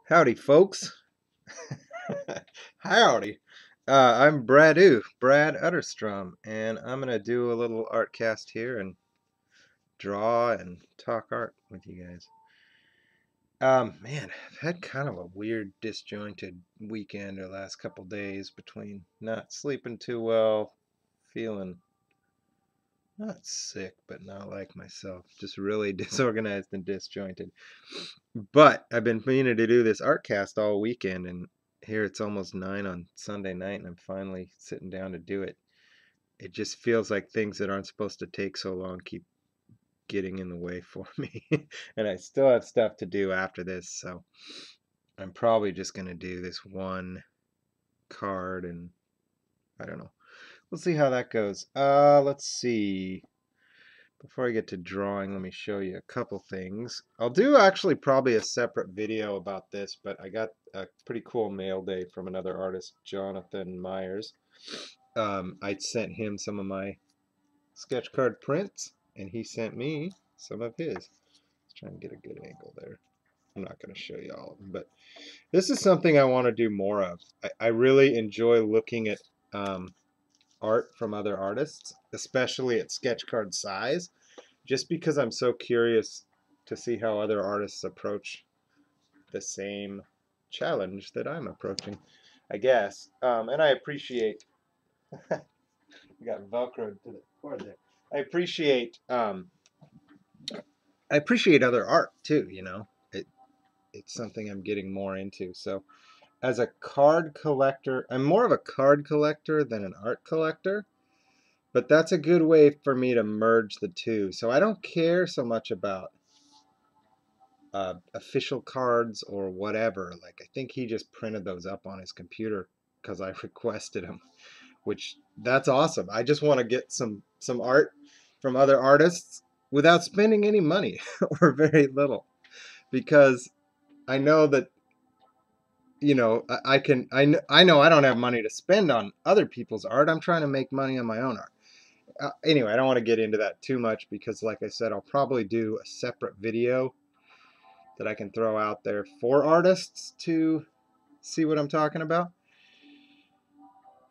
Howdy, folks. Howdy. I'm Brad Utterstrom, and I'm going to do a little art cast here and draw and talk art with you guys. Man, I've had kind of a weird, disjointed weekend or last couple days between not sleeping too well, feeling not sick, but not like myself, just really disorganized and disjointed. But I've been meaning to do this art cast all weekend, and here it's almost 9 on Sunday night, and I'm finally sitting down to do it. It just feels like things that aren't supposed to take so long keep getting in the way for me. And I still have stuff to do after this, so I'm probably just going to do this one card, and I don't know. We'll see how that goes. Let's see. Before I get to drawing, let me show you a couple things. I'll do actually probably a separate video about this, but I got a pretty cool mail day from another artist, Jonathan Myers. I sent him some of my sketch card prints, and he sent me some of his. Let's try and get a good angle there. I'm not going to show you all of them, but this is something I want to do more of. I really enjoy looking at art from other artists, especially at sketch card size, just because I'm so curious to see how other artists approach the same challenge that I'm approaching, I guess. And I appreciate we got Velcro to the cord there. I appreciate other art too. It's something I'm getting more into. So as a card collector, I'm more of a card collector than an art collector. But that's a good way for me to merge the two. So I don't care so much about official cards or whatever. Like, I think he just printed those up on his computer because I requested them, which that's awesome. I just want to get some art from other artists without spending any money or very little, because I know that I know I don't have money to spend on other people's art. I'm trying to make money on my own art. Anyway, I don't want to get into that too much because, like I said, I'll probably do a separate video that I can throw out there for artists to see what I'm talking about.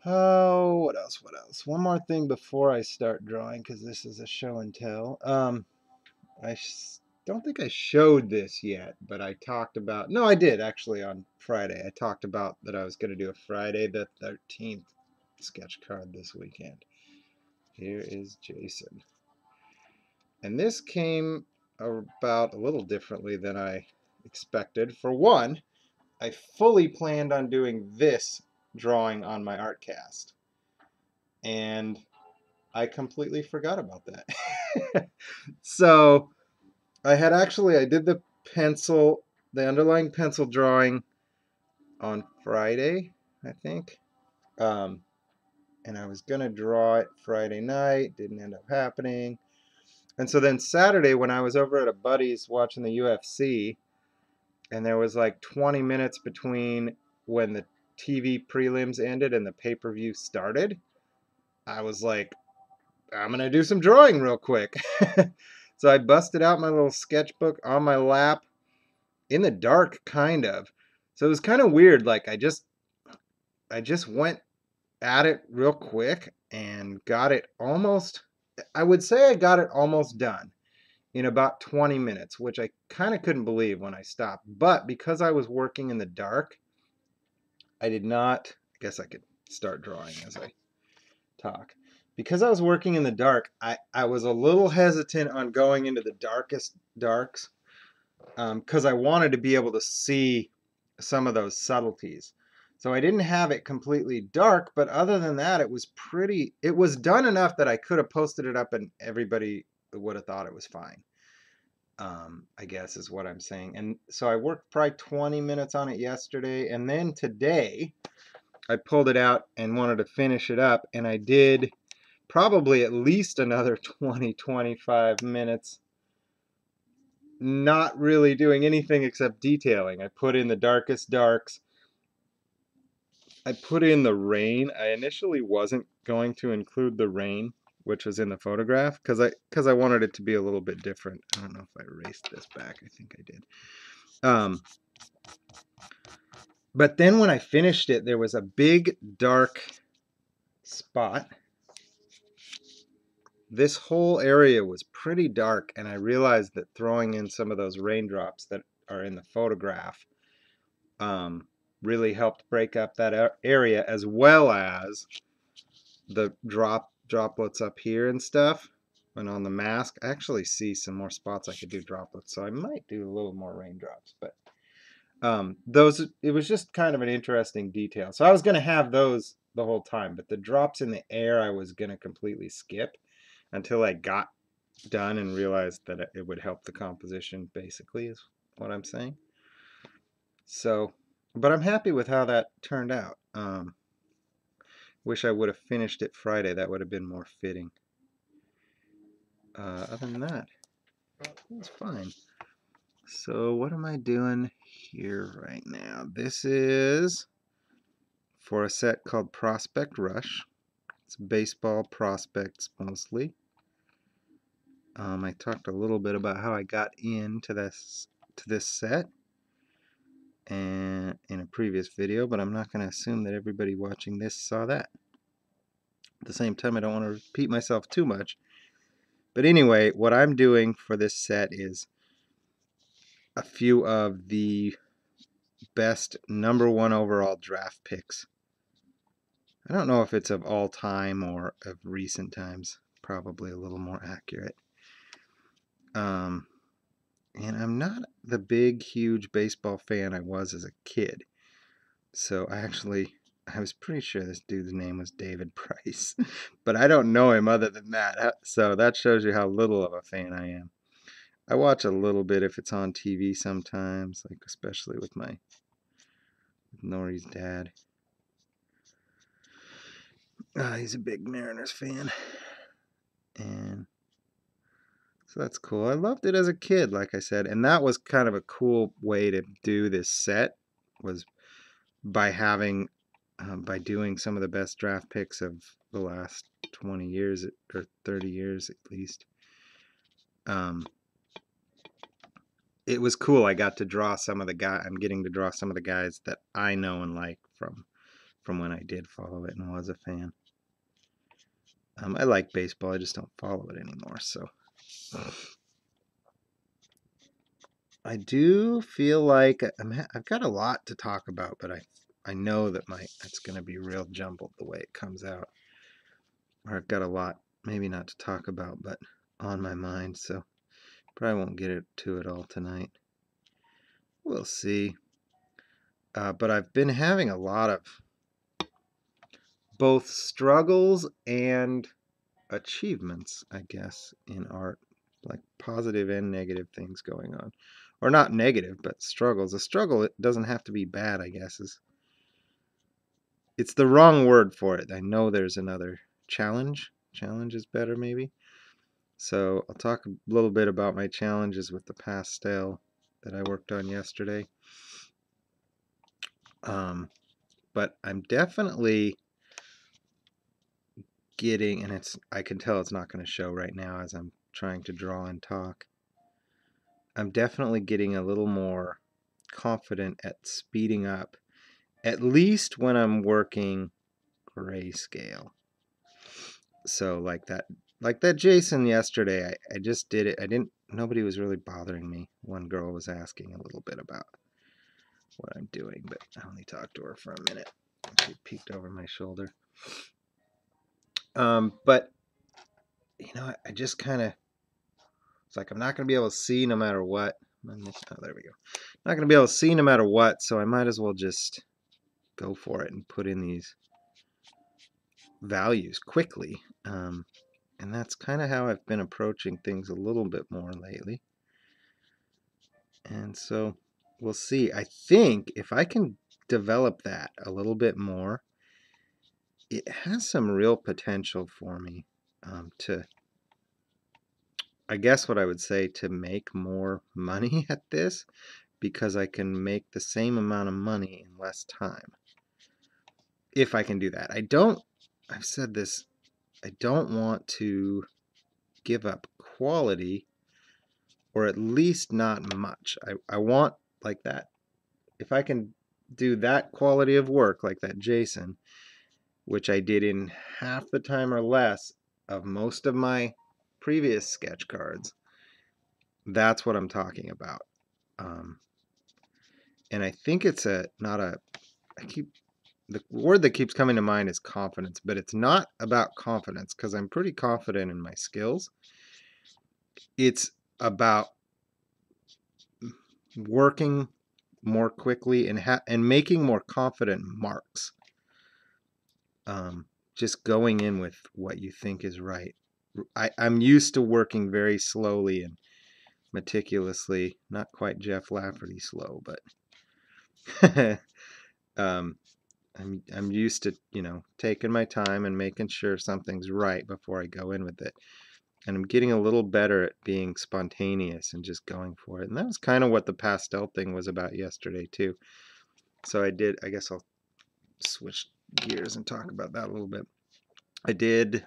Oh, what else? What else? One more thing before I start drawing, because this is a show and tell. I don't think I showed this yet, but I talked about. No, I did actually on Friday. I talked about that I was going to do a Friday the 13th sketch card this weekend. Here is Jason. And this came about a little differently than I expected. For one, I fully planned on doing this drawing on my artcast, and I completely forgot about that. So I did the underlying pencil drawing on Friday, I think. And I was gonna draw it Friday night, didn't end up happening. And so then Saturday, when I was over at a buddy's watching the UFC, and there was like 20 minutes between when the TV prelims ended and the pay-per-view started, I was like, I'm going to do some drawing real quick. So I busted out my little sketchbook on my lap in the dark, kind of. So it was kind of weird. Like I just went at it real quick and got it almost, I would say I got it almost done in about 20 minutes, which I kind of couldn't believe when I stopped. But because I was working in the dark, I did not, I guess I could start drawing as I talk. Because I was working in the dark, I was a little hesitant on going into the darkest darks, because I wanted to be able to see some of those subtleties. So I didn't have it completely dark, but other than that, it was done enough that I could have posted it up and everybody would have thought it was fine. I guess is what I'm saying. And so I worked probably 20 minutes on it yesterday, and then today I pulled it out and wanted to finish it up, and I did probably at least another 20-25 minutes not really doing anything except detailing. I put in the darkest darks. I put in the rain. I initially wasn't going to include the rain, which was in the photograph, because I wanted it to be a little bit different. I don't know if I erased this back. I think I did. But then when I finished it, there was a big dark spot. This whole area was pretty dark, and I realized that throwing in some of those raindrops that are in the photograph really helped break up that area, as well as the droplets up here and stuff. And on the mask, I actually see some more spots I could do droplets, so I might do a little more raindrops. But it was just kind of an interesting detail. So I was going to have those the whole time, but the drops in the air I was going to completely skip until I got done and realized that it would help the composition, basically, is what I'm saying. So, but I'm happy with how that turned out. Wish I would have finished it Friday. That would have been more fitting. Other than that, it's fine. So what am I doing here right now? This is for a set called Prospect Rush. It's baseball prospects mostly. I talked a little bit about how I got into this set and in a previous video, but I'm not going to assume that everybody watching this saw that. At the same time, I don't want to repeat myself too much. But anyway, what I'm doing for this set is a few of the best #1 overall draft picks. I don't know if it's of all time or of recent times. Probably a little more accurate. And I'm not the big, huge baseball fan I was as a kid. So I was pretty sure this dude's name was David Price. But I don't know him other than that. So that shows you how little of a fan I am. I watch a little bit if it's on TV sometimes, like especially with Nori's dad. He's a big Mariners fan. And so that's cool. I loved it as a kid, like I said. And that was kind of a cool way to do this set, was by doing some of the best draft picks of the last 20 years or 30 years at least. It was cool. I got to draw some of the guys. I'm getting to draw some of the guys that I know and like from when I did follow it and was a fan. I like baseball. I just don't follow it anymore. So I do feel like I've got a lot to talk about, but I know that it's going to be real jumbled the way it comes out. Or I've got a lot, maybe not to talk about, but on my mind. So probably won't get to it all tonight. We'll see. But I've been having a lot of both struggles and achievements, I guess, in art, like positive and negative things going on. Or not negative, but struggles. A struggle, it doesn't have to be bad, I guess. It's the wrong word for it. I know there's another challenge. Challenge is better, maybe. So I'll talk a little bit about my challenges with the pastel that I worked on yesterday. But I'm definitely getting, and I can tell it's not going to show right now as I'm trying to draw and talk. I'm definitely getting a little more confident at speeding up, at least when I'm working grayscale. So like that Jason yesterday, I just did it. Nobody was really bothering me. One girl was asking a little bit about what I'm doing, but I only talked to her for a minute. She peeked over my shoulder. But I just kind of, it's like I'm not going to be able to see no matter what. Oh, there we go. Not going to be able to see no matter what, so I might as well just go for it and put in these values quickly. And that's kind of how I've been approaching things a little bit more lately. And so we'll see. I think if I can develop that a little bit more, it has some real potential for me to, I guess what I would say, to make more money at this, because I can make the same amount of money in less time. If I can do that. I've said this, I don't want to give up quality, or at least not much. I want like that. If I can do that quality of work like that Jason, which I did in half the time or less of most of my previous sketch cards, that's what I'm talking about. Um, and I think it's not a, the word that keeps coming to mind is confidence, but it's not about confidence because I'm pretty confident in my skills. It's about working more quickly and making more confident marks. Just going in with what you think is right. I'm used to working very slowly and meticulously, not quite Jeff Lafferty slow, but I'm used to, taking my time and making sure something's right before I go in with it. And I'm getting a little better at being spontaneous and just going for it. And that was kind of what the pastel thing was about yesterday too. So I guess I'll switch gears and talk about that a little bit. I did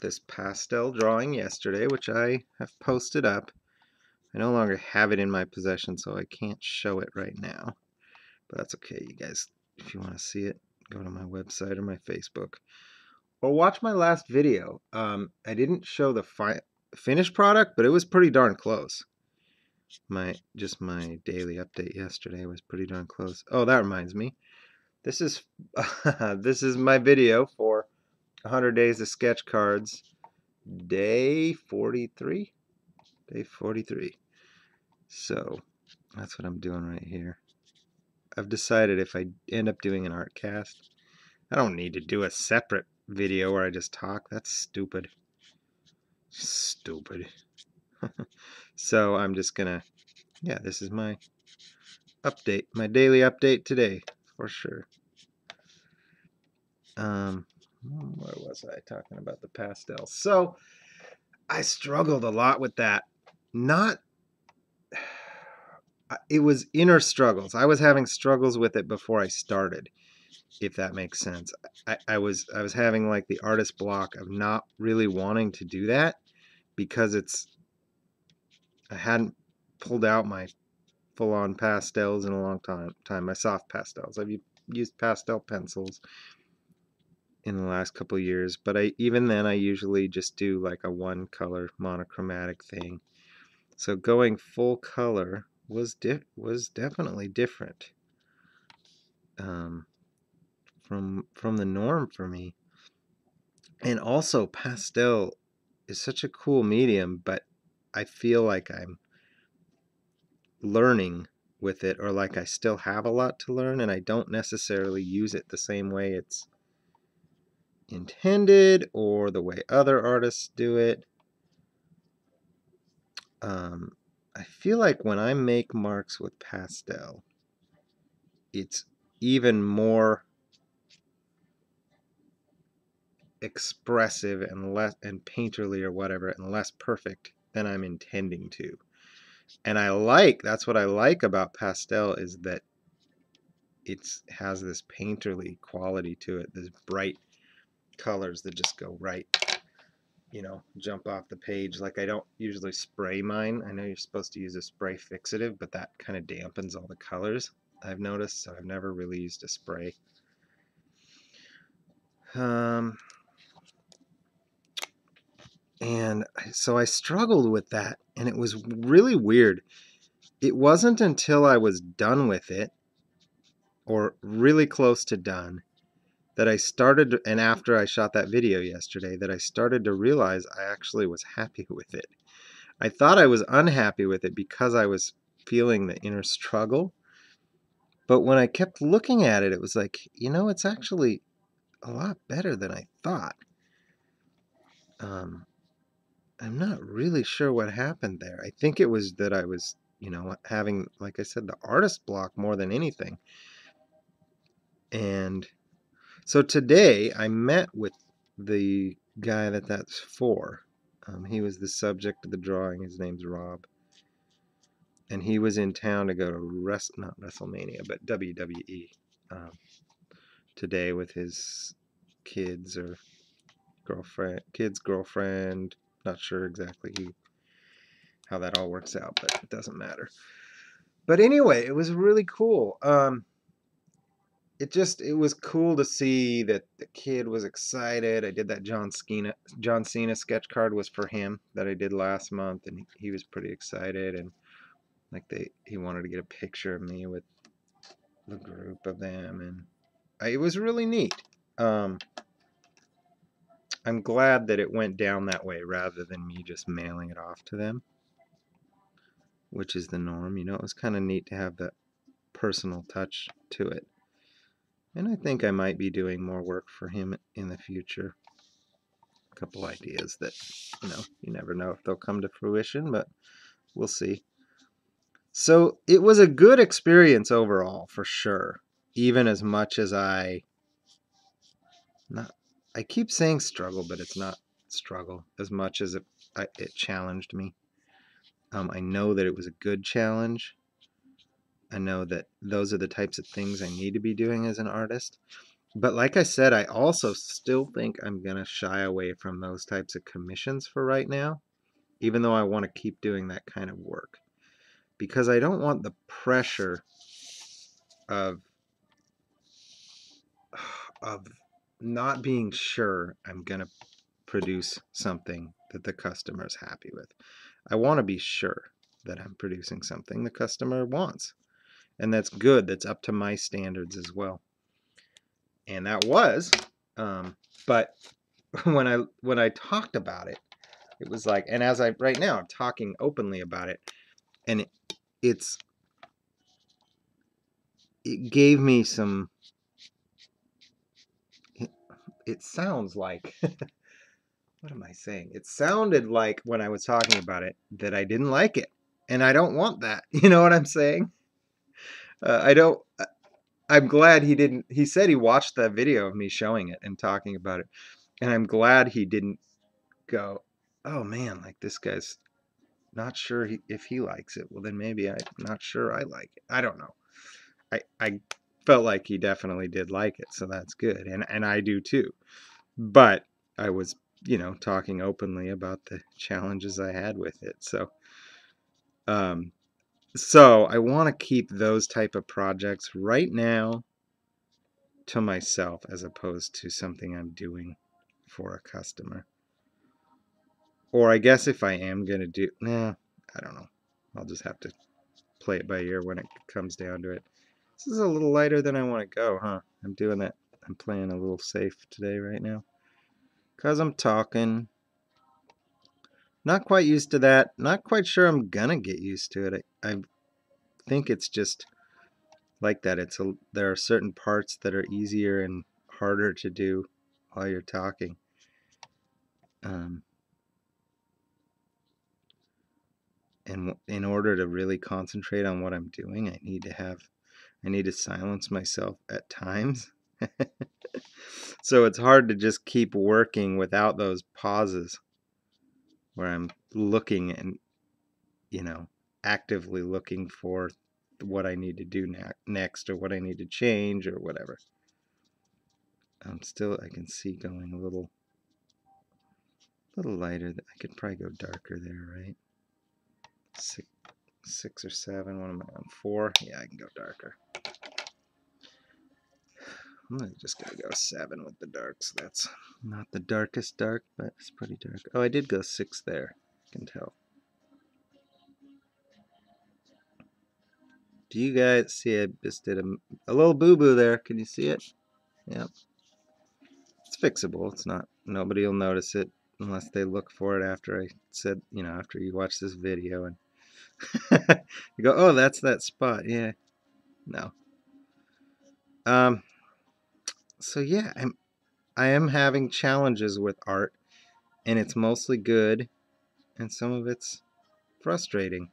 this pastel drawing yesterday, which I have posted up. I no longer have it in my possession, so I can't show it right now. But that's okay, you guys. If you want to see it, go to my website or my Facebook. Or watch my last video. I didn't show the finished product, but it was pretty darn close. My daily update yesterday was pretty darn close. Oh, that reminds me. This is this is my video for 100 Days of Sketch Cards, day 43. Day 43. So that's what I'm doing right here. I've decided if I end up doing an artcast, I don't need to do a separate video where I just talk. That's stupid. Stupid. So I'm just gonna, yeah, this is my update, my daily update today, for sure. Where was I talking about the pastels? So I struggled a lot with that. Not, it was inner struggles. I was having struggles with it before I started, if that makes sense. I was having like the artist block of not really wanting to do that because I hadn't pulled out my full-on pastels in a long time. My soft pastels. I've used pastel pencils in the last couple of years, but even then I usually just do like a one color monochromatic thing. So going full color was definitely different from the norm for me. And also pastel is such a cool medium, but I feel like I'm learning with it, or like I still have a lot to learn, and I don't necessarily use it the same way it's intended or the way other artists do it. I feel like when I make marks with pastel, it's even more expressive and less and painterly or whatever and less perfect than I'm intending to. And that's what I like about pastel, is that it has this painterly quality to it, this bright colors that just go right, jump off the page. Like I don't usually spray mine. I know you're supposed to use a spray fixative, but that kind of dampens all the colors, I've noticed, so I've never really used a spray. And so I struggled with that, and it was really weird. It wasn't until I was done with it, or really close to done, that I started, and after I shot that video yesterday, that I started to realize I actually was happy with it. I thought I was unhappy with it because I was feeling the inner struggle. But when I kept looking at it, it was like, it's actually a lot better than I thought. I'm not really sure what happened there. I think it was that I was, having, like I said, the artist block more than anything. And so today I met with the guy that's for. He was the subject of the drawing. His name's Rob. And he was in town to go to not WrestleMania, but WWE today with his kids or girlfriend. Not sure exactly how that all works out, but it doesn't matter. But anyway, it was really cool. It was cool to see that the kid was excited. I did that John Cena sketch card was for him that I did last month, and he was pretty excited, and like he wanted to get a picture of me with the group of them, and it was really neat. Um, I'm glad that it went down that way rather than me just mailing it off to them, which is the norm. You know, it was kind of neat to have that personal touch to it. And I think I might be doing more work for him in the future. A couple ideas that, you never know if they'll come to fruition, but we'll see. So it was a good experience overall, for sure. Even as much as I keep saying struggle, but it's not struggle as much as it challenged me. I know that it was a good challenge. I know that those are the types of things I need to be doing as an artist. But like I said, I also still think I'm going to shy away from those types of commissions for right now, even though I want to keep doing that kind of work. Because I don't want the pressure of not being sure I'm going to produce something that the customer is happy with. I want to be sure that I'm producing something the customer wants. And that's good. That's up to my standards as well. And that was, but when I talked about it, it was like, and as I right now I'm talking openly about it, and it gave me some. It sounds like what am I saying? It sounded like when I was talking about it that I didn't like it, and I don't want that. You know what I'm saying? I don't. I'm glad he didn't. He said he watched the video of me showing it and talking about it, and I'm glad he didn't go, "Oh man, like this guy's not sure if he likes it." Well, then maybe I'm not sure I like it. I don't know. I felt like he definitely did like it, so that's good, and I do too. But I was, talking openly about the challenges I had with it. Um, so I want to keep those type of projects right now to myself as opposed to something I'm doing for a customer. Or I guess if I am going to do, I don't know. I'll just have to play it by ear when it comes down to it. This is a little lighter than I want to go, huh? I'm doing that. I'm playing a little safe today right now. Because I'm talking. Not quite used to that. Not quite sure I'm going to get used to it. I think it's just like that. There are certain parts that are easier and harder to do while you're talking. And in order to really concentrate on what I'm doing, I need to silence myself at times. So it's hard to just keep working without those pauses where I'm looking and, actively looking for what I need to do next or what I need to change or whatever. I can see going a little lighter. I could probably go darker there, right? Six or seven. What am I on? 4? Yeah, I can go darker. I'm just gonna go 7 with the darks. That's not the darkest dark, but it's pretty dark. Oh, I did go 6 there. I can tell. Do you guys see? I just did a little boo-boo there. Can you see it? Yep. It's fixable. It's not. Nobody will notice it unless they look for it after I said, after you watch this video and you go, oh, that's that spot. Yeah. No. So yeah, I am having challenges with art, and it's mostly good, and some of it's frustrating.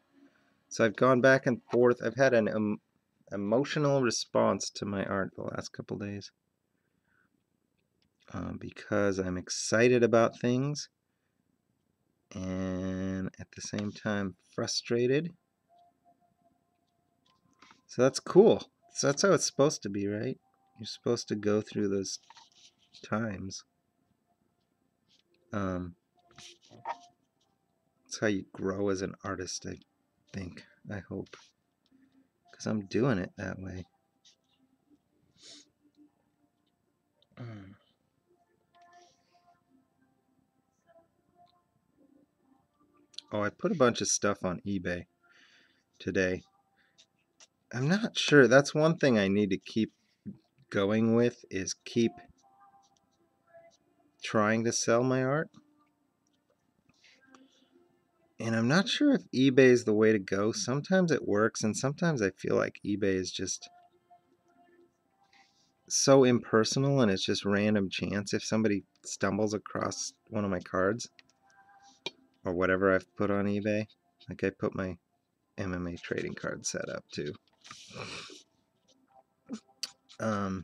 So I've gone back and forth. I've had an emotional response to my art the last couple days because I'm excited about things and at the same time frustrated. So that's cool. So that's how it's supposed to be, right? You're supposed to go through those times. That's how you grow as an artist, I think. I hope. because I'm doing it that way. Oh, I put a bunch of stuff on eBay today. I'm not sure. That's one thing I need to keep going with, is keep trying to sell my art. And I'm not sure if eBay is the way to go. Sometimes it works, and sometimes I feel like eBay is just so impersonal, and it's just random chance if somebody stumbles across one of my cards or whatever I've put on eBay. Like I put my MMA trading card set up too. I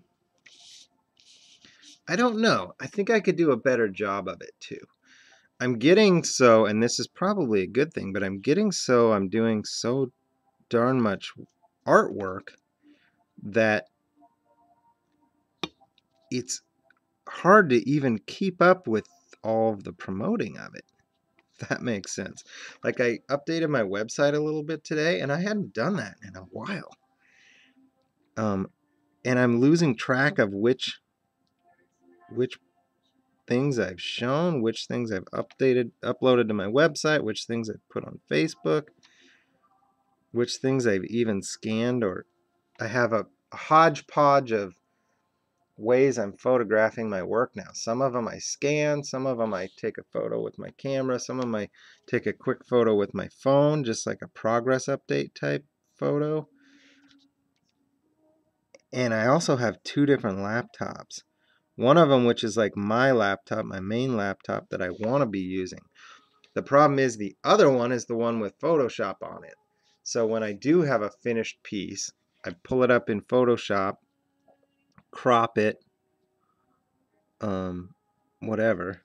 don't know. I think I could do a better job of it too. I'm getting so, and this is probably a good thing, but I'm doing so darn much artwork that it's hard to even keep up with all of the promoting of it. If that makes sense. Like I updated my website a little bit today, and I hadn't done that in a while. And I'm losing track of which things I've shown, which things I've uploaded to my website, which things I've put on Facebook, which things I've even scanned, or I have a hodgepodge of ways I'm photographing my work now. Some of them I scan, some of them I take a photo with my camera, some of them I take a quick photo with my phone, just like a progress update type photo. And I also have two different laptops. One of them, which is like my laptop, my main laptop that I want to be using. The problem is the other one is the one with Photoshop on it. So when I do have a finished piece, I pull it up in Photoshop, crop it, whatever,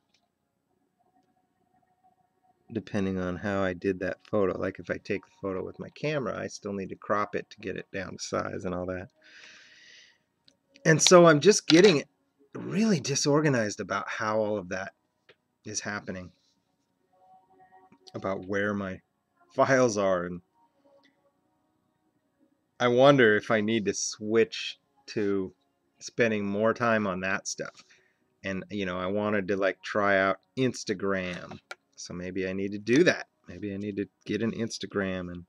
depending on how I did that photo. Like if I take the photo with my camera, I still need to crop it to get it down to size and all that. And so I'm just getting really disorganized about how all of that is happening, about where my files are. And I wonder if I need to switch to spending more time on that stuff. And, I wanted to like try out Instagram. So maybe I need to do that. Maybe I need to get an Instagram and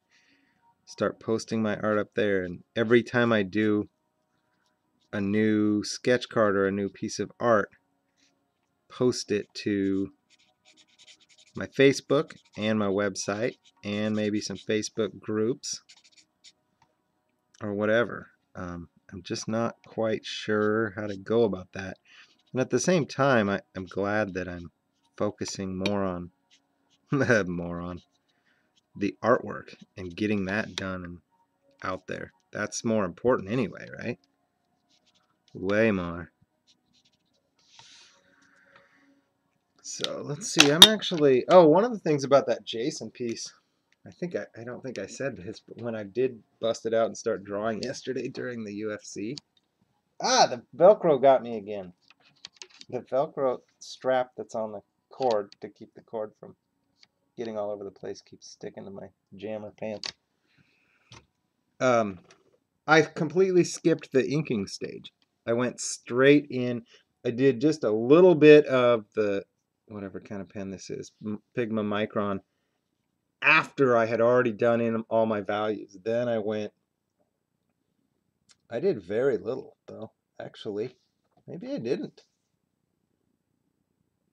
start posting my art up there. And every time I do a new sketch card or a new piece of art, post it to my Facebook and my website and maybe some Facebook groups or whatever. I'm just not quite sure how to go about that. And at the same time, I'm glad that I'm focusing more on more on the artwork and getting that done and out there. That's more important anyway, right? Way more. So let's see. I'm actually. Oh, one of the things about that Jason piece, I don't think I said this, but when I did bust it out and start drawing yesterday during the UFC, the Velcro got me again. The Velcro strap that's on the cord to keep the cord from getting all over the place keeps sticking to my jammer pants. I completely skipped the inking stage. I went straight in. I did just a little bit of the whatever kind of pen this is, Pigma Micron, after I had already done in all my values. Then I did very little though, actually. Maybe I didn't.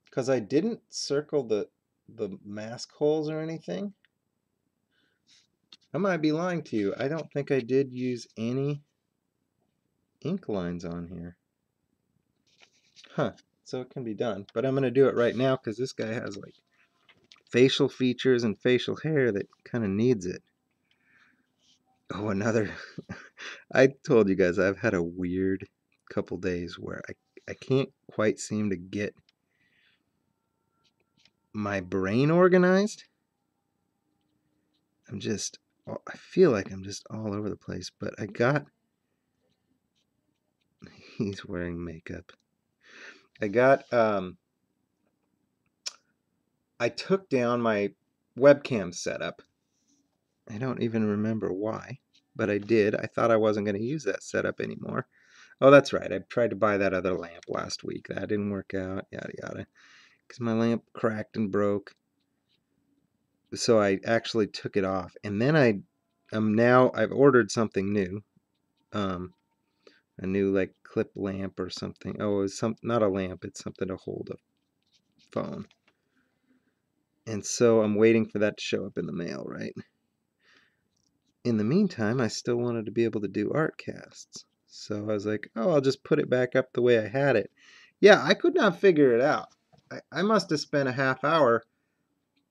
Because I didn't circle the mask holes or anything. I might be lying to you. I don't think I did use any ink lines on here. Huh. So it can be done. But I'm going to do it right now because this guy has like facial features and facial hair that kind of needs it. Oh, another. I told you guys I've had a weird couple days where I can't quite seem to get my brain organized. I feel like I'm just all over the place, but he's wearing makeup. I took down my webcam setup. I don't even remember why. but I did. I thought I wasn't going to use that setup anymore. Oh, that's right. I tried to buy that other lamp last week. That didn't work out, yada yada, because my lamp cracked and broke. So I actually took it off, and then I've ordered something new, a new like clip lamp or something. Oh, it's not a lamp. It's something to hold a phone. And so I'm waiting for that to show up in the mail, right? In the meantime, I still wanted to be able to do artcasts. So I was like, oh, I'll just put it back up the way I had it. Yeah, I could not figure it out. I must have spent a half hour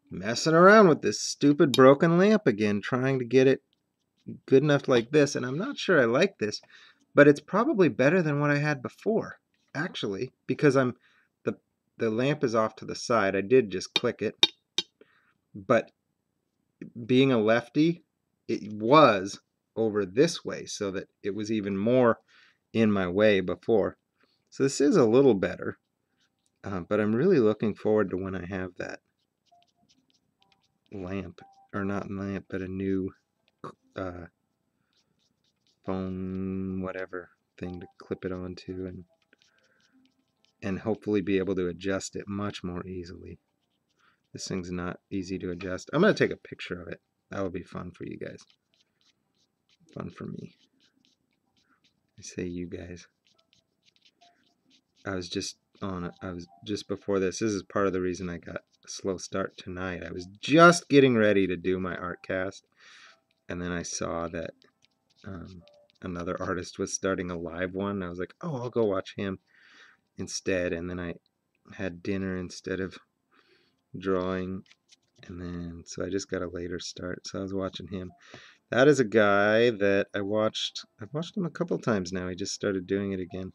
messing around with this stupid broken lamp again, trying to get it good enough like this. And I'm not sure I like this, but it's probably better than what I had before, actually, because the lamp is off to the side. I did just click it, but being a lefty, it was over this way so that it was even more in my way before. So this is a little better, but I'm really looking forward to when I have that lamp, or not lamp, but a new uh, phone, whatever thing to clip it onto, and hopefully be able to adjust it much more easily. This thing's not easy to adjust. I'm going to take a picture of it. That will be fun for you guys. Fun for me. I say you guys. I was just before this. This is part of the reason I got a slow start tonight. I was just getting ready to do my artcast, and then I saw that another artist was starting a live one. I was like, oh, I'll go watch him instead. And then I had dinner instead of drawing, and then so I just got a later start. So I was watching him. That is a guy that I've watched him a couple times now. He just started doing it again.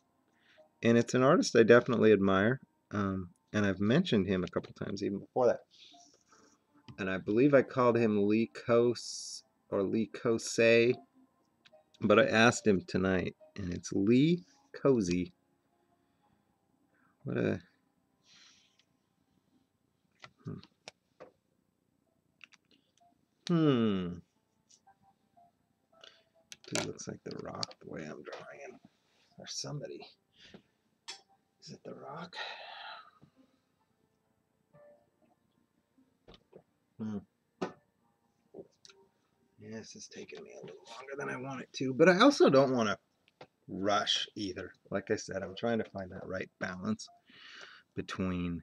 And it's an artist I definitely admire. And I've mentioned him a couple times even before that. And I believe I called him Lee Kose or Lee Kose, but I asked him tonight, and it's Lee Cozy. What a Dude looks like The Rock the way I'm drawing him, or somebody. Is it The Rock? Yeah, this is taking me a little longer than I want it to, but I also don't want to rush either. Like I said, I'm trying to find that right balance between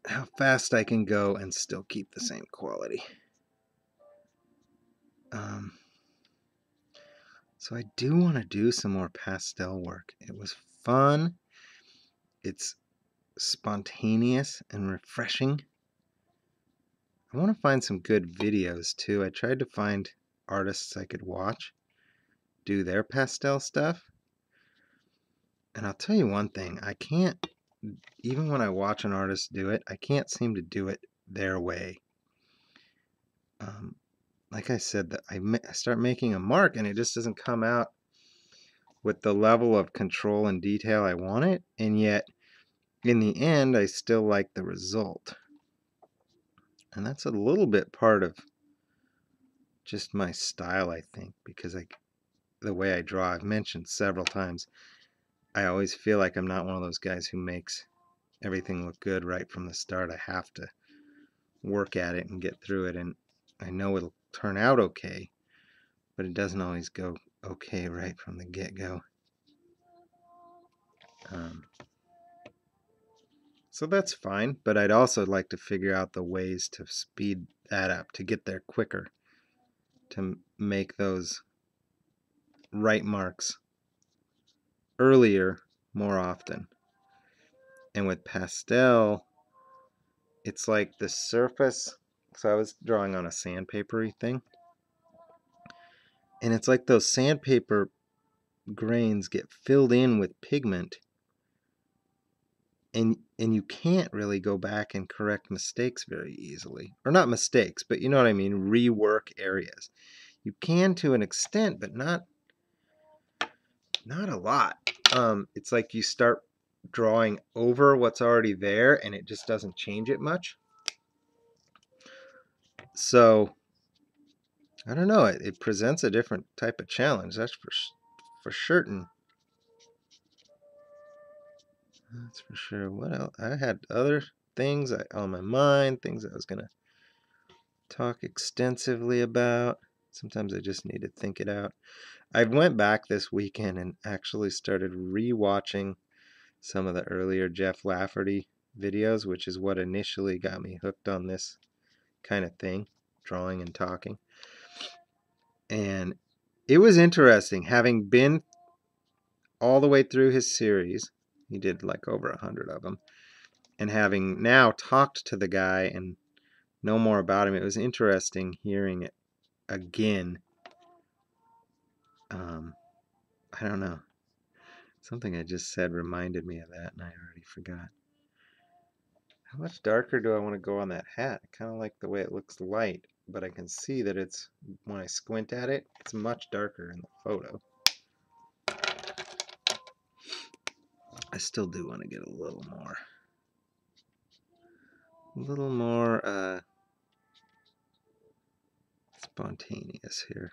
how fast I can go and still keep the same quality. So I do want to do some more pastel work. It was fun. It's spontaneous and refreshing. I want to find some good videos too. I tried to find artists I could watch do their pastel stuff. And I'll tell you one thing, I can't, even when I watch an artist do it, I can't seem to do it their way. Like I said, that I start making a mark and it just doesn't come out with the level of control and detail I want it, and yet in the end I still like the result. And that's a little bit part of just my style, I think, because the way I draw, I've mentioned several times, I always feel like I'm not one of those guys who makes everything look good right from the start. I have to work at it and get through it, and I know it'll turn out okay, but it doesn't always go okay right from the get-go. So that's fine, but I'd also like to figure out the ways to speed that up, to get there quicker, to make those right marks earlier more often. And with pastel, it's like the surface, so I was drawing on a sandpapery thing, and it's like those sandpaper grains get filled in with pigment, and you can't really go back and correct mistakes very easily. Or not mistakes, but you know what I mean, rework areas. You can to an extent, but not a lot. It's like you start drawing over what's already there and it just doesn't change it much. So I don't know. It presents a different type of challenge. That's for certain. That's for sure. What else? I had other things on my mind, things I was gonna talk extensively about. Sometimes I just need to think it out. I went back this weekend and actually started rewatching some of the earlier Jeff Lafferty videos, which is what initially got me hooked on this kind of thing, drawing and talking. And it was interesting having been all the way through his series. He did like over 100 of them. And having now talked to the guy and know more about him, it was interesting hearing it again. I don't know. Something I just said reminded me of that, and I already forgot. How much darker do I want to go on that hat? I kind of like the way it looks light, but I can see that it's, when I squint at it, it's much darker in the photo. I still do want to get a little more spontaneous here.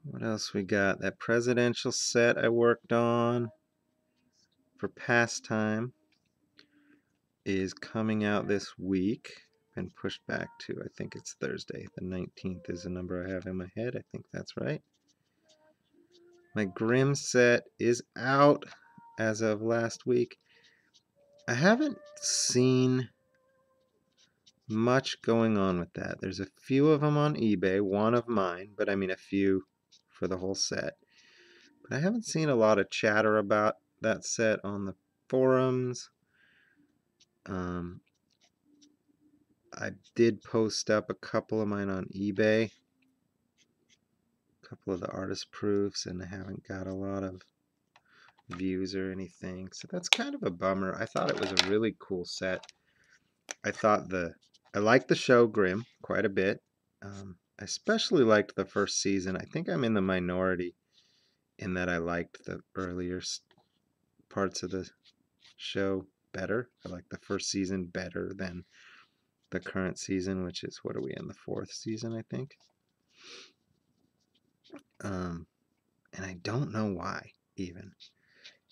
What else we got? That presidential set I worked on for Pastime is coming out this week. Been pushed back to, I think it's Thursday. The 19th is the number I have in my head. I think that's right. My Grimm set is out as of last week. I haven't seen much going on with that. There's a few of them on eBay, one of mine, but I mean a few for the whole set. But I haven't seen a lot of chatter about that set on the forums. I did post up a couple of mine on eBay, a couple of the artist proofs, and I haven't got a lot of views or anything. So that's kind of a bummer. I thought it was a really cool set. I liked the show Grimm quite a bit. I especially liked the first season. I think I'm in the minority in that I liked the earlier parts of the show better. I like the first season better than the current season, which is, what are we in, the 4th season, I think. And I don't know why, even.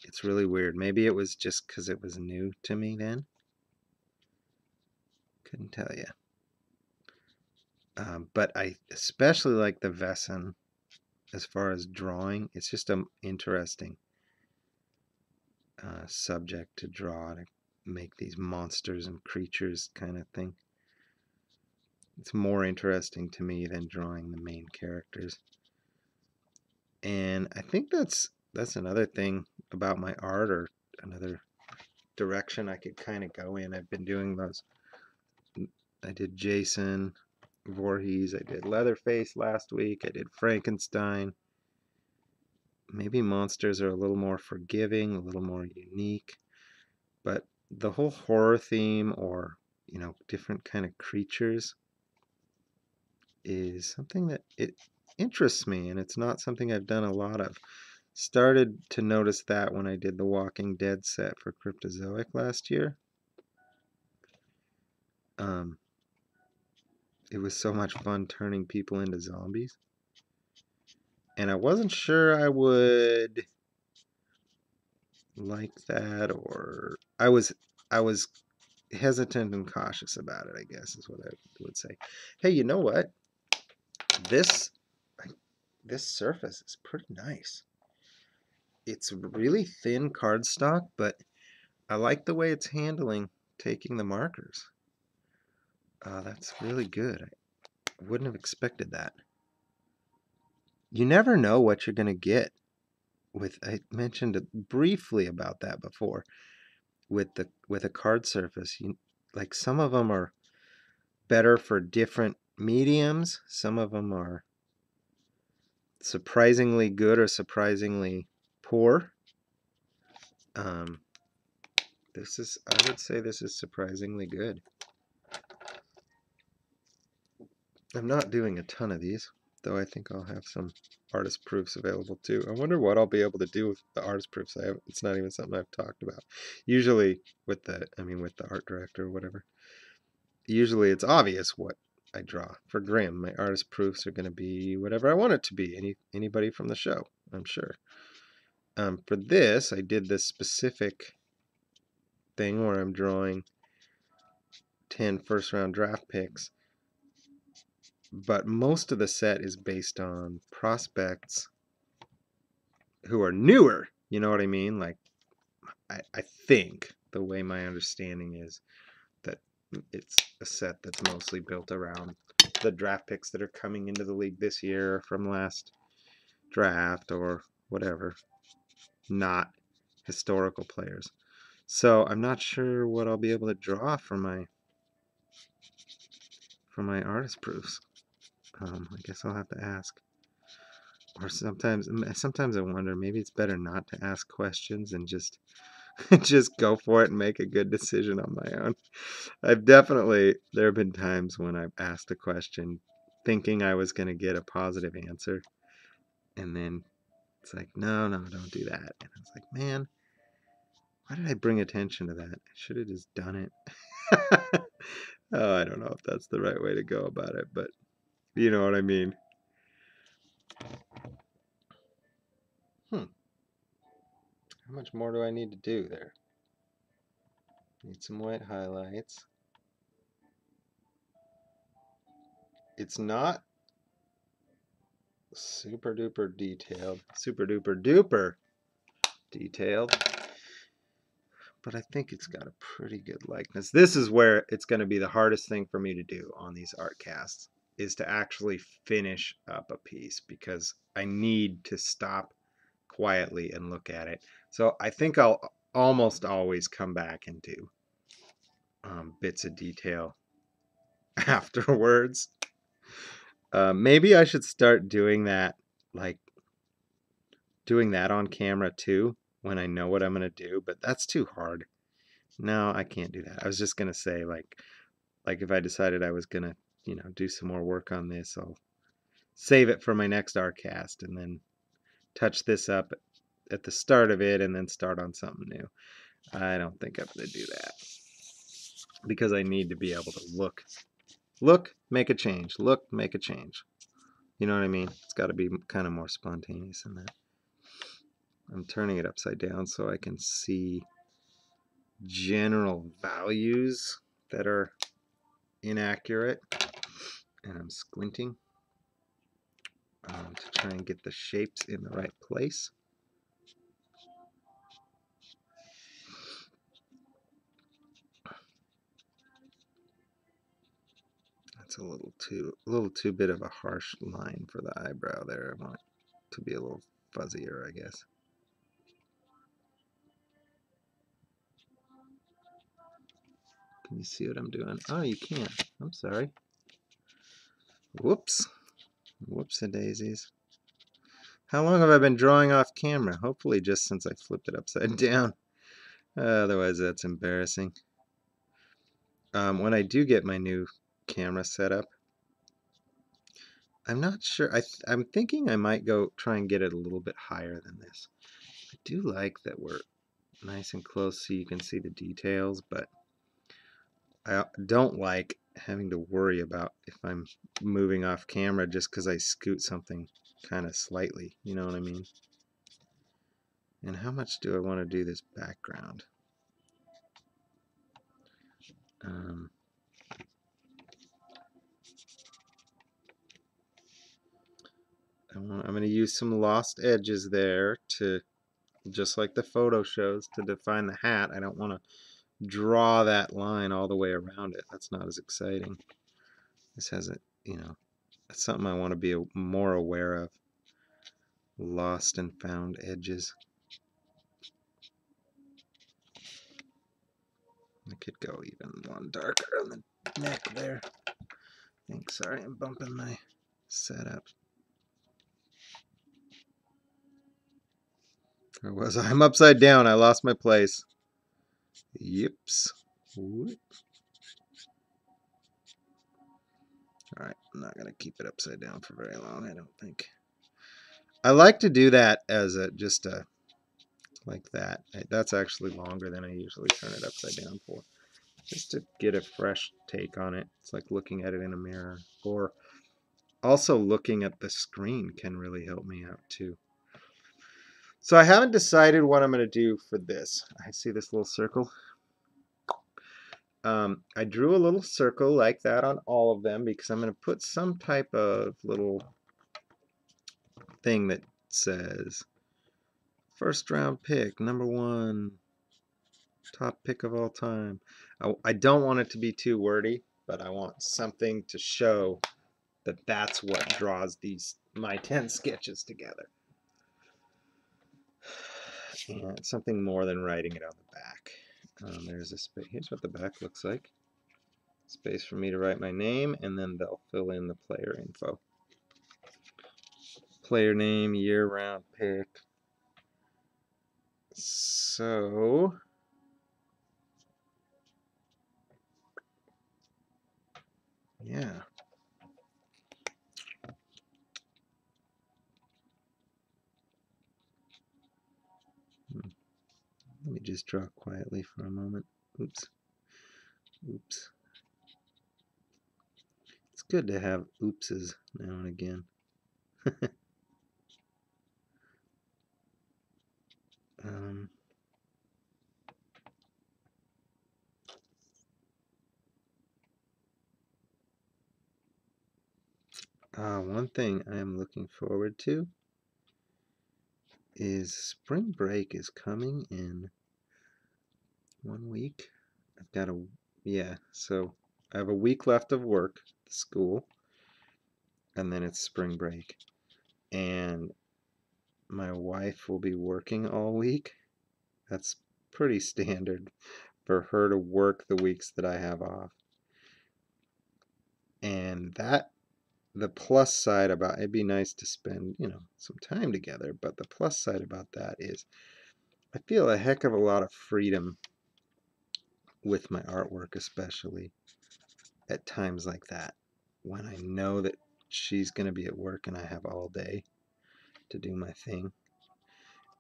It's really weird. Maybe it was just because it was new to me then. Couldn't tell you. But I especially like the Vesson as far as drawing. It's just an interesting subject to draw, to make these monsters and creatures kind of thing. It's more interesting to me than drawing the main characters. And I think that's another thing about my art, or another direction I could kind of go in. I've been doing those. I did Jason Voorhees, I did Leatherface last week, I did Frankenstein. Maybe monsters are a little more forgiving, a little more unique, but the whole horror theme, or different kind of creatures, is something that it interests me, and it's not something I've done a lot of. Started to notice that when I did the Walking Dead set for Cryptozoic last year. It was so much fun turning people into zombies. And I wasn't sure I would like that, or I was hesitant and cautious about it, I guess is what I would say. Hey, you know what? This surface is pretty nice. It's really thin cardstock, but I like the way it's handling taking the markers. That's really good. I wouldn't have expected that. You never know what you're going to get with, I mentioned briefly about that before, with a card surface. Like, some of them are better for different mediums. Some of them are surprisingly good or surprisingly poor. I would say this is surprisingly good. I'm not doing a ton of these, though I think I'll have some artist proofs available too. I wonder what I'll be able to do with the artist proofs. It's not even something I've talked about. Usually with the art director or whatever. Usually it's obvious what I draw. For Grimm, my artist proofs are going to be whatever I want it to be. Anybody from the show, I'm sure. For this, I did this specific thing where I'm drawing 10 first-round draft picks, but most of the set is based on prospects who are newer. You know what I mean? Like, I think the way my understanding is that it's a set that's mostly built around the draft picks that are coming into the league this year from last draft or whatever, not historical players. So I'm not sure what I'll be able to draw for my artist proofs. I guess I'll have to ask. Or sometimes I wonder maybe it's better not to ask questions and just just go for it and make a good decision on my own. There have been times when I've asked a question thinking I was going to get a positive answer, and then it's like, no, don't do that. And I was like, man, why did I bring attention to that? I should have just done it. Oh, I don't know if that's the right way to go about it, but you know what I mean. How much more do I need to do there? Need some white highlights. It's not super duper duper detailed, but I think it's got a pretty good likeness. This is where it's going to be the hardest thing for me to do on these art casts, is to actually finish up a piece, because I need to stop quietly and look at it. So I think I'll almost always come back and do bits of detail afterwards. Maybe I should start doing that, like doing that on camera too, when I know what I'm going to do, but that's too hard. No, I can't do that. I was just going to say, like if I decided I was going to, do some more work on this, I'll save it for my next artcast and then touch this up at the start of it and then start on something new. I don't think I'm going to do that, because I need to be able to look, make a change, look, make a change. You know what I mean? It's got to be kind of more spontaneous than that. I'm turning it upside down so I can see general values that are inaccurate, and I'm squinting to try and get the shapes in the right place. That's a little too bit of a harsh line for the eyebrow there. I want it to be a little fuzzier, I guess. Can you see what I'm doing? Oh, you can't. I'm sorry. Whoops. Whoops-a-daisies. How long have I been drawing off camera? Hopefully just since I flipped it upside down. Otherwise, that's embarrassing. When I do get my new camera set up, I'm not sure. I'm thinking I might go try and get it a little bit higher than this. I do like that we're nice and close so you can see the details, but I don't like having to worry about if I'm moving off camera just because I scoot something kind of slightly. You know what I mean? And how much do I want to do this background? I'm going to use some lost edges there to, just like the photo shows, to define the hat. I don't want to draw that line all the way around it. That's not as exciting. This has a, that's something I want to be more aware of. Lost and found edges. I could go even one darker on the neck there. Thanks, sorry, I'm bumping my setup. Where was I? I'm upside down. I lost my place. Yips. Whoop. Alright, I'm not going to keep it upside down for very long, I don't think. I like to do that as a just a like that. That's actually longer than I usually turn it upside down for. Just to get a fresh take on it. It's like looking at it in a mirror. Or also looking at the screen can really help me out too. So I haven't decided what I'm going to do for this. I see this little circle. I drew a little circle like that on all of them because I'm going to put some type of little thing that says first round pick, number 1, top pick of all time. I don't want it to be too wordy, but I want something to show that that's what draws my 10 sketches together. And something more than writing it on the back. There's a space. Here's what the back looks like. Space for me to write my name, and then they'll fill in the player info. Player name, year, round pick. So yeah. Let me just draw quietly for a moment. Oops. Oops. It's good to have oopses now and again. One thing I am looking forward to is spring break is coming in 1 week. I've got so I have a week left of work, school, and then it's spring break. And my wife will be working all week. That's pretty standard for her to work the weeks that I have off. And the plus side about it'd be nice to spend, some time together, but the plus side about that is I feel a heck of a lot of freedom with my artwork, especially at times like that, when I know that she's going to be at work and I have all day to do my thing.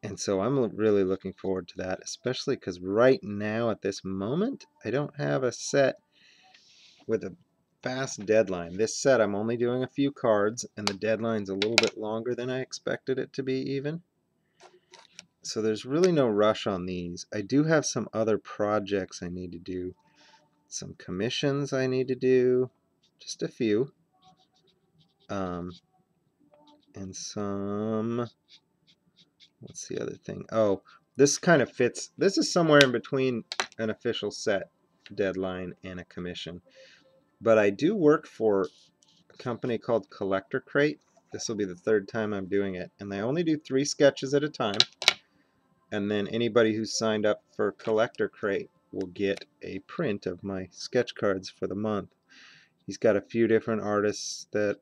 And so I'm really looking forward to that, especially because right now at this moment, I don't have a set with a fast deadline. This set, I'm only doing a few cards, and the deadline's a little bit longer than I expected it to be even. So there's really no rush on these. I do have some other projects I need to do, some commissions I need to do, just a few, and some, what's the other thing? Oh, this kind of fits, this is somewhere in between an official set deadline and a commission. But I do work for a company called Collector Crate. This will be the 3rd time I'm doing it, and they only do 3 sketches at a time. And then anybody who's signed up for Collector Crate will get a print of my sketch cards for the month. He's got a few different artists that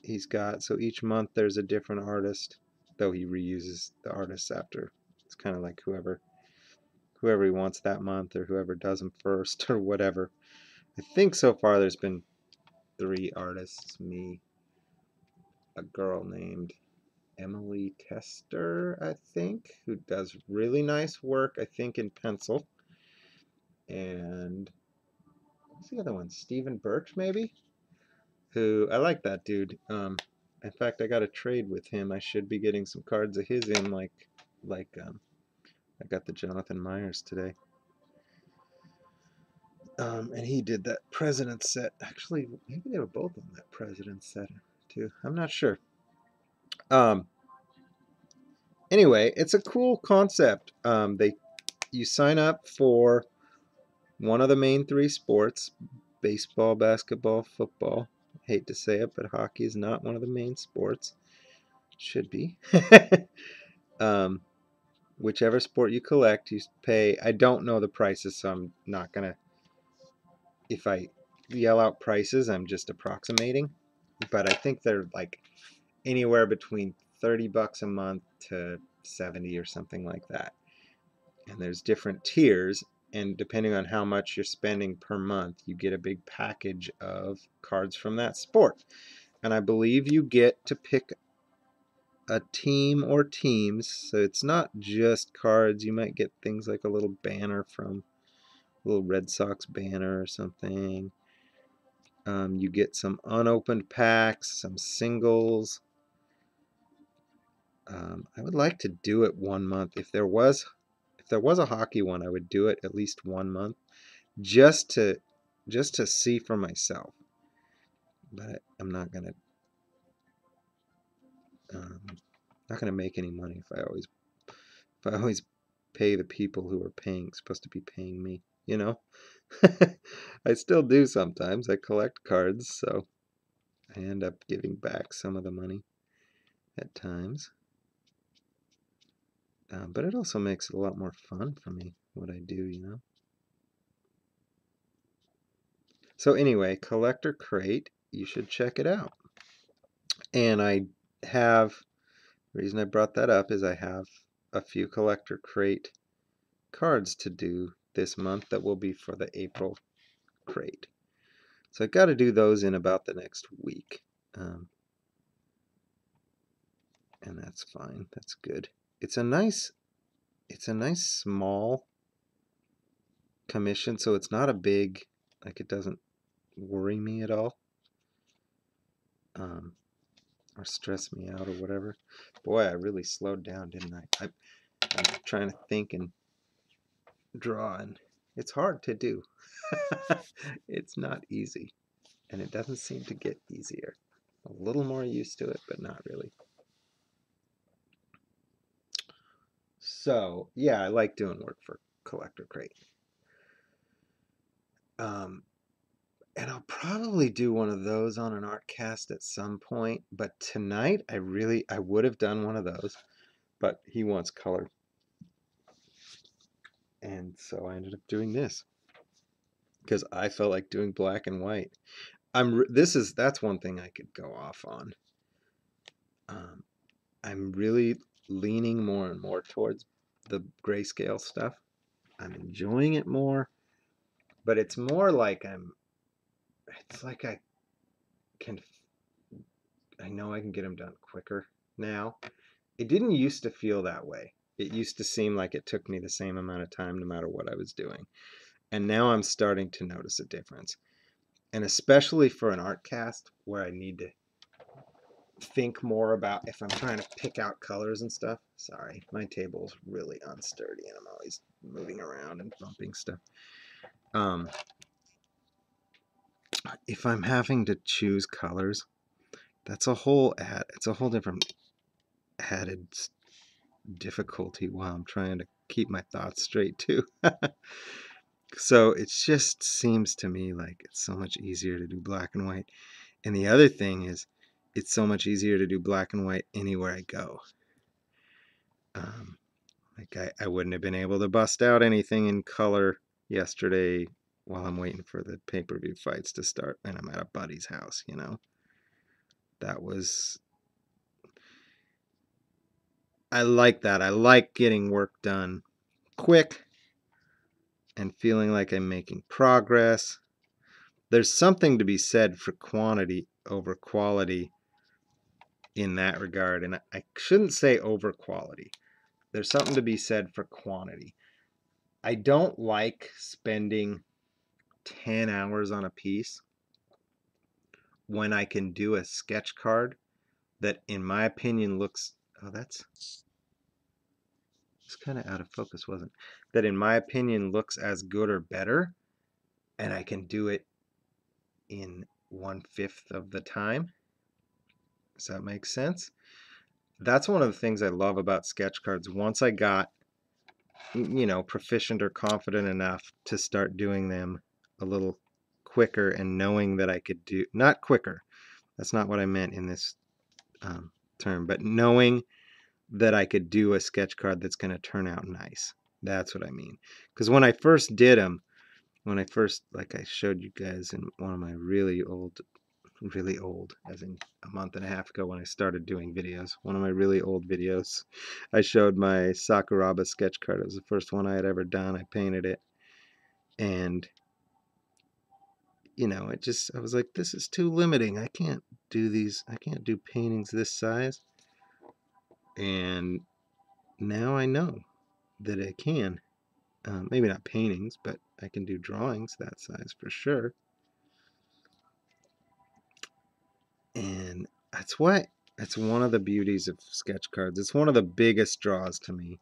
he's got, so each month there's a different artist, though he reuses the artists after. It's kind of like whoever he wants that month, or whoever does them first, or whatever. I think so far there's been 3 artists, me, a girl named Emily Tester, I think, who does really nice work, I think, in pencil. And what's the other one? Stephen Birch, maybe? Who, I like that dude. In fact, I got a trade with him. I should be getting some cards of his in, I got the Jonathan Myers today. And he did that President set. Actually, maybe they were both on that President set, too. I'm not sure. Anyway, it's a cool concept. You sign up for one of the main 3 sports: baseball, basketball, football. I hate to say it, but hockey is not one of the main sports. It should be. Whichever sport you collect, you pay. I don't know the prices, so I'm not gonna. If I yell out prices, I'm just approximating. But I think they're like anywhere between $30 a month to 70 or something like that. And there's different tiers, and depending on how much you're spending per month, you get a big package of cards from that sport. And I believe you get to pick a team or teams, so it's not just cards. You might get things like a little banner from a little Red Sox banner or something. You get some unopened packs, some singles. I would like to do it 1 month. If there was a hockey one, I would do it at least 1 month just to see for myself. But I'm um, not gonna make any money if I always pay the people who are supposed to be paying me. You know, I still do sometimes. I collect cards, so I end up giving back some of the money at times. But it also makes it a lot more fun for me, what I do, you know? So anyway, Collector Crate, you should check it out. And the reason I brought that up is I have a few Collector Crate cards to do this month that will be for the April crate. So I got to do those in about the next week. And that's fine. That's good. It's a nice small commission, so it's not a big, like, it doesn't worry me at all, or stress me out or whatever. Boy, I really slowed down, didn't I? I'm trying to think and draw, and it's hard to do. It's not easy, and it doesn't seem to get easier. A little more used to it, but not really. So, yeah, I like doing work for Collector Crate. And I'll probably do one of those on an artcast at some point, but tonight I would have done one of those, but he wants color. And so I ended up doing this because I felt like doing black and white. That's one thing I could go off on. I'm really leaning more and more towards the grayscale stuff. I'm enjoying it more, but it's more like it's like I know I can get them done quicker now. It didn't used to feel that way. It used to seem like it took me the same amount of time no matter what I was doing. And now I'm starting to notice a difference. And especially for an art cast where I need to think more about if I'm trying to pick out colors and stuff. Sorry, my table's really unsturdy and I'm always moving around and bumping stuff. If I'm having to choose colors, it's a whole different added difficulty while I'm trying to keep my thoughts straight too. So it just seems to me like it's so much easier to do black and white. And the other thing is, it's so much easier to do black and white anywhere I go. Like I wouldn't have been able to bust out anything in color yesterday while I'm waiting for the pay-per-view fights to start and I'm at a buddy's house, you know. I like that. I like getting work done quick and feeling like I'm making progress. There's something to be said for quantity over quality in that regard. And I shouldn't say over quality. There's something to be said for quantity. I don't like spending 10 hours on a piece when I can do a sketch card that, in my opinion, looks... Oh, it's kind of out of focus, wasn't it? That, in my opinion, looks as good or better, and I can do it in 1/5 of the time. Does that make sense? That's one of the things I love about sketch cards. Once I got, proficient or confident enough to start doing them a little quicker and knowing that I could do, not quicker, that's not what I meant in this term, but knowing that I could do a sketch card that's going to turn out nice. That's what I mean. Because when I first did them, like I showed you guys in one of my really old, as in a month and a half ago when I started doing videos, one of my really old videos, I showed my Sakuraba sketch card. It was the first one I had ever done. I painted it. And, I was like, this is too limiting. I can't do paintings this size. And now I know that I can. Maybe not paintings, but I can do drawings that size for sure. And that's one of the beauties of sketch cards. It's one of the biggest draws to me.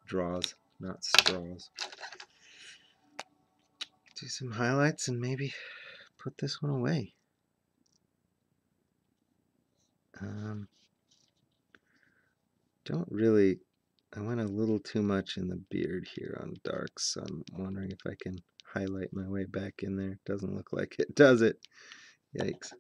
Draws, not straws. Do some highlights and maybe put this one away. Don't really, I went a little too much in the beard here on darks, so I'm wondering if I can highlight my way back in there. Doesn't look like it, does it? Yikes.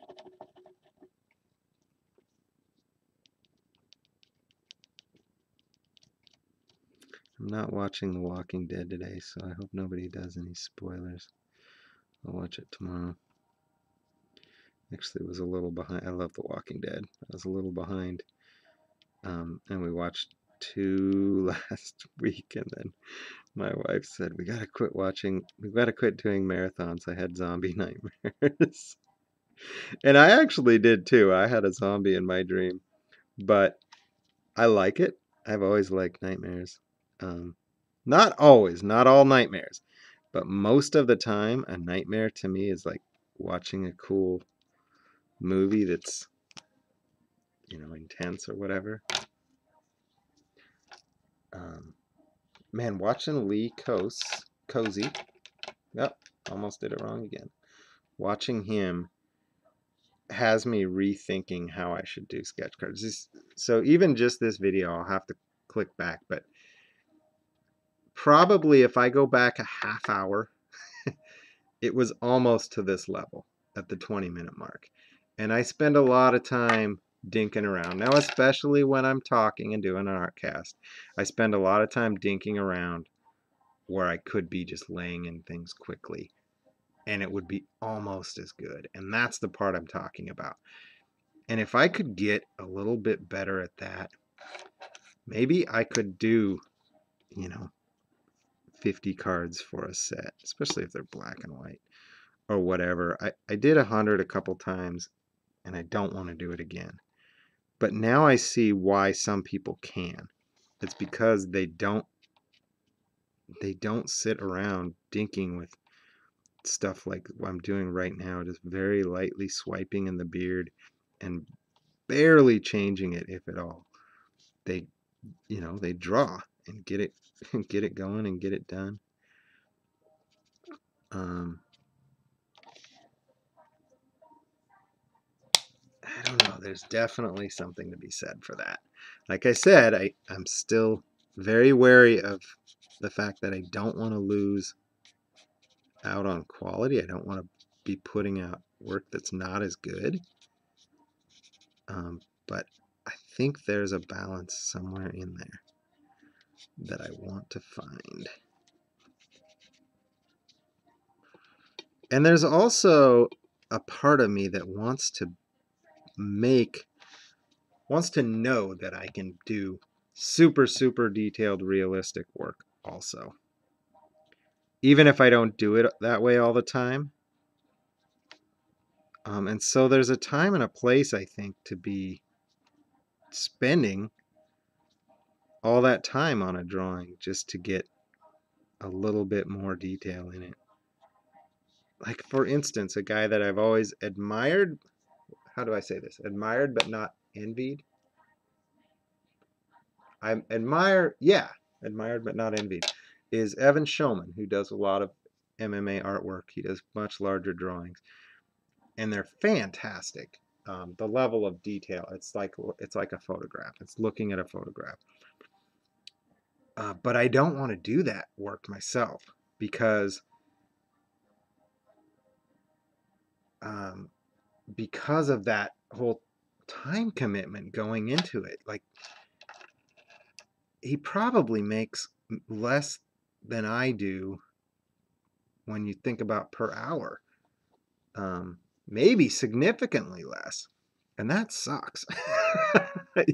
I'm not watching The Walking Dead today, so I hope nobody does any spoilers. I'll watch it tomorrow. Actually, it was a little behind. I love The Walking Dead. I was a little behind. And we watched 2 last week, and then my wife said, we gotta quit doing marathons. I had zombie nightmares. And I actually did too. I had a zombie in my dream, but I like it. I've always liked nightmares. Not always, not all nightmares, but most of the time, a nightmare to me is like watching a cool movie that's, intense or whatever. Man, watching Lee Cozy, yep, almost did it wrong again. Watching him has me rethinking how I should do sketch cards. So even just this video, I'll have to click back, but probably if I go back a half hour, it was almost to this level at the 20-minute mark. And I spend a lot of time dinking around. Now, especially when I'm talking and doing an artcast, I spend a lot of time dinking around where I could be just laying in things quickly. And it would be almost as good. And that's the part I'm talking about. And if I could get a little bit better at that, maybe I could do, 50 cards for a set, especially if they're black and white or whatever. I did 100 a couple times, and I don't want to do it again. But now I see why some people can. It's because they don't sit around dinking with stuff like what I'm doing right now, just very lightly swiping in the beard and barely changing it, if at all. They draw and get it going and get it done. I don't know. There's definitely something to be said for that. Like I said, I'm still very wary of the fact that I don't want to lose out on quality. I don't want to be putting out work that's not as good. But I think there's a balance somewhere in there that I want to find. And there's also a part of me that wants to know that I can do super, super detailed, realistic work also. Even if I don't do it that way all the time. And so there's a time and a place, I think, to be spending all that time on a drawing just to get a little bit more detail in it. Like, for instance, a guy that I've always admired, how do I say this? Admired but not envied. Admired but not envied, is Evan Shulman, who does a lot of MMA artwork. He does much larger drawings, and they're fantastic. The level of detail, it's like a photograph. It's looking at a photograph. But I don't want to do that work myself because of that whole time commitment going into it. Like, he probably makes less than I do when you think about per hour. Maybe significantly less. And that sucks. I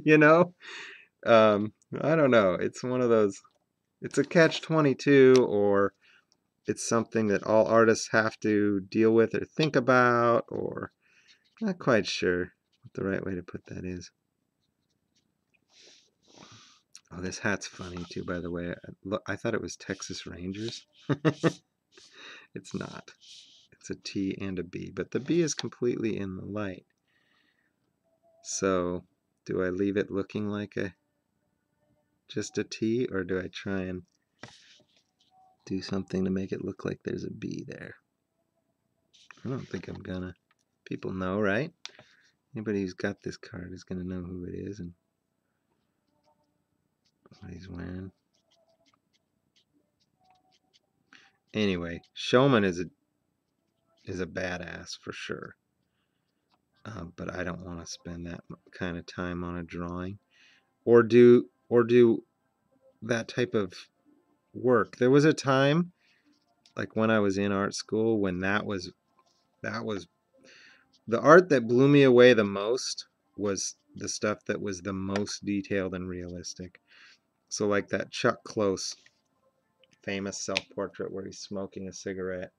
don't know. It's one of those, it's a catch-22, or it's something that all artists have to deal with or think about, or not quite sure what the right way to put that is. Oh, this hat's funny too, by the way. I thought it was Texas Rangers. It's not. It's a T and a B, but the B is completely in the light. So, do I leave it looking like just a T, or do I try and do something to make it look like there's a B there? I don't think I'm gonna. People know, right? Anybody who's got this card is gonna know who it is and what he's wearing. Anyway, Showman is a badass for sure. But I don't want to spend that kind of time on a drawing, or do that type of work. There was a time, like when I was in art school, when that was the art that blew me away the most was the stuff that was the most detailed and realistic. So like that Chuck Close famous self-portrait where he's smoking a cigarette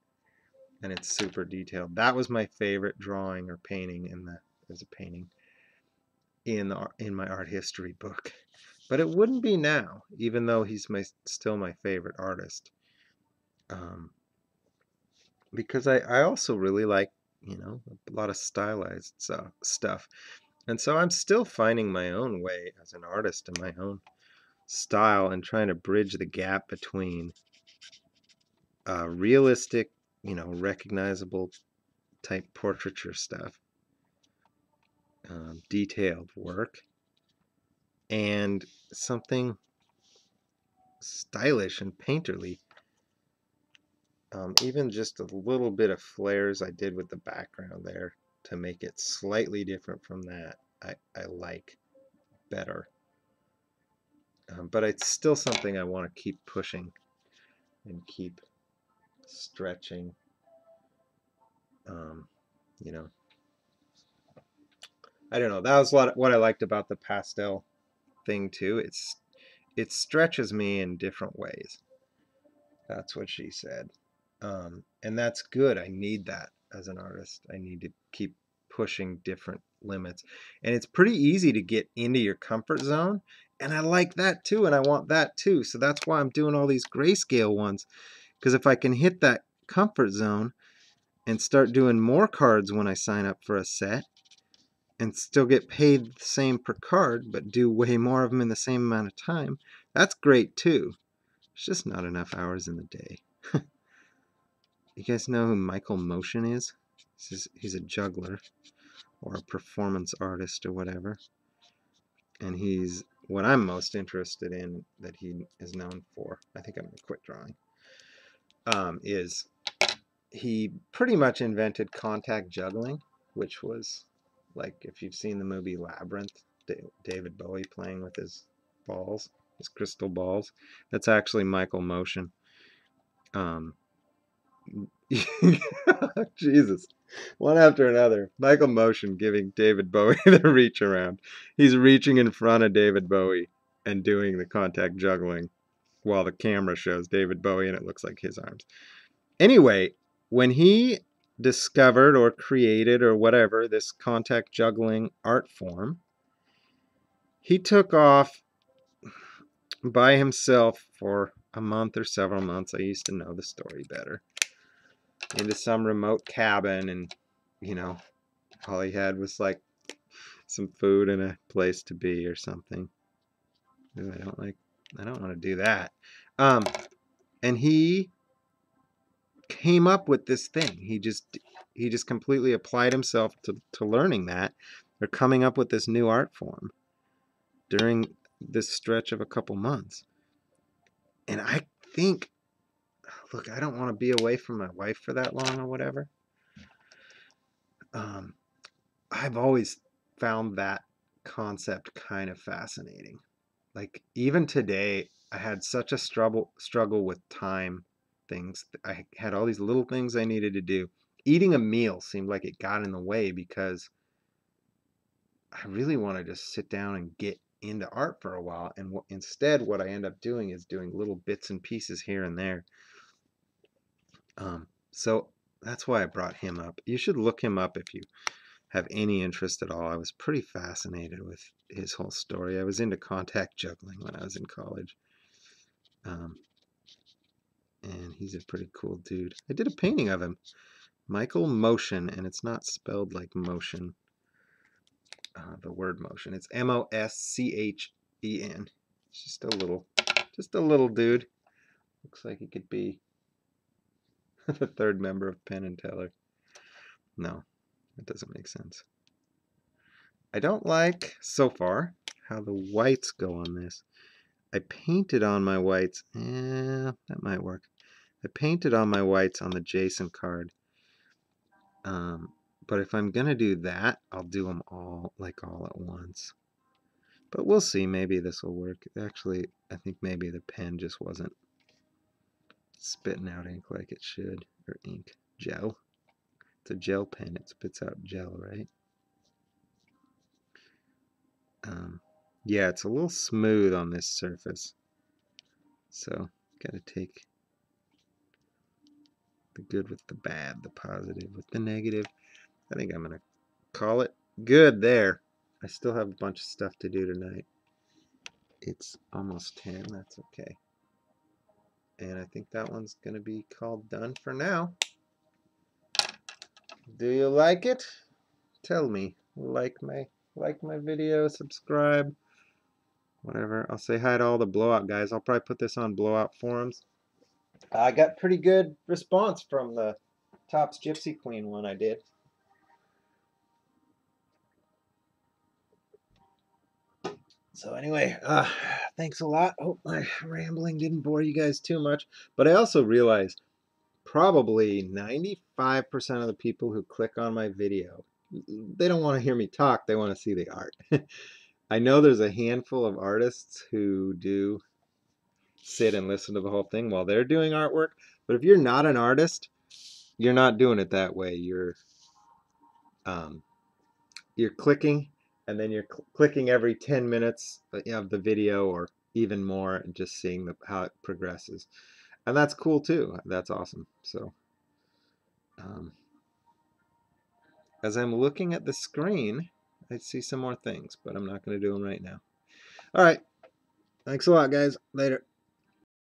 and it's super detailed. That was my favorite drawing or painting there's a painting in my art history book. But it wouldn't be now, even though he's still my favorite artist. Because I also really like, a lot of stylized stuff. And so I'm still finding my own way as an artist and my own style and trying to bridge the gap between realistic, recognizable type portraiture stuff, detailed work, and something stylish and painterly. Even just a little bit of flares I did with the background there to make it slightly different from that, I like better. But it's still something I want to keep pushing and keep stretching. You know, I don't know. That was what I liked about the pastel thing too. It stretches me in different ways. That's what she said. And that's good. I need that as an artist. I need to keep pushing different limits. And it's pretty easy to get into your comfort zone. And I like that too. And I want that too. So that's why I'm doing all these grayscale ones. Because if I can hit that comfort zone and start doing more cards when I sign up for a set and still get paid the same per card, but do way more of them in the same amount of time, that's great too. It's just not enough hours in the day. You guys know who Michael Motion is? He's a juggler or a performance artist or whatever. And he's what I'm most interested in that he is known for. I think I'm going to quit drawing. Is he pretty much invented contact juggling, which was like if you've seen the movie Labyrinth, David Bowie playing with his balls, his crystal balls. That's actually Michael Motion. Jesus. One after another. Michael Motion giving David Bowie the reach around. He's reaching in front of David Bowie and doing the contact juggling while the camera shows David Bowie and it looks like his arms. Anyway, when he discovered or created or whatever this contact juggling art form, he took off by himself for a month or several months. I used to know the story better. Into some remote cabin, and all he had was like some food and a place to be or something. Ooh, I don't want to do that. And he came up with this thing. He just completely applied himself to learning that, or coming up with this new art form during this stretch of a couple months. And I think, look, I don't want to be away from my wife for that long or whatever. I've always found that concept kind of fascinating. Like even today, I had such a struggle with time things. I had all these little things I needed to do. Eating a meal seemed like it got in the way because I really want to just sit down and get into art for a while. And instead, what I end up doing is doing little bits and pieces here and there. So that's why I brought him up. You should look him up if you have any interest at all. I was pretty fascinated with his whole story. I was into contact juggling when I was in college. And he's a pretty cool dude. I did a painting of him. Michael Motion, and it's not spelled like motion. The word motion. It's Moschen. It's just a little dude. Looks like he could be the third member of Penn and Teller. No, that doesn't make sense. I don't like, so far, how the whites go on this. I painted on my whites. That might work. I painted on my whites on the Jason card. But if I'm going to do that, I'll do them all at once. But we'll see. Maybe this will work. Actually, I think maybe the pen just wasn't spitting out ink like it should. Or ink. Gel. It's a gel pen. It spits out gel, right? Yeah, it's a little smooth on this surface. So, gotta take the good with the bad, the positive with the negative. I think I'm gonna call it good there. I still have a bunch of stuff to do tonight. It's almost 10, that's okay. And I think that one's gonna be called done for now. Do you like it? Tell me. Like my video, subscribe, whatever. I'll say hi to all the blowout guys. I'll probably put this on blowout forums. I got pretty good response from the Topps Gypsy Queen one I did. So anyway, thanks a lot. Hope my rambling didn't bore you guys too much. But I also realized probably 95% of the people who click on my video, they don't want to hear me talk. They want to see the art. I know there's a handful of artists who do sit and listen to the whole thing while they're doing artwork. But if you're not an artist, you're not doing it that way. You're clicking, and then you're clicking every 10 minutes of the video or even more, and just seeing how it progresses. And that's cool too. That's awesome. So as I'm looking at the screen, I see some more things, but I'm not going to do them right now. All right. Thanks a lot, guys. Later.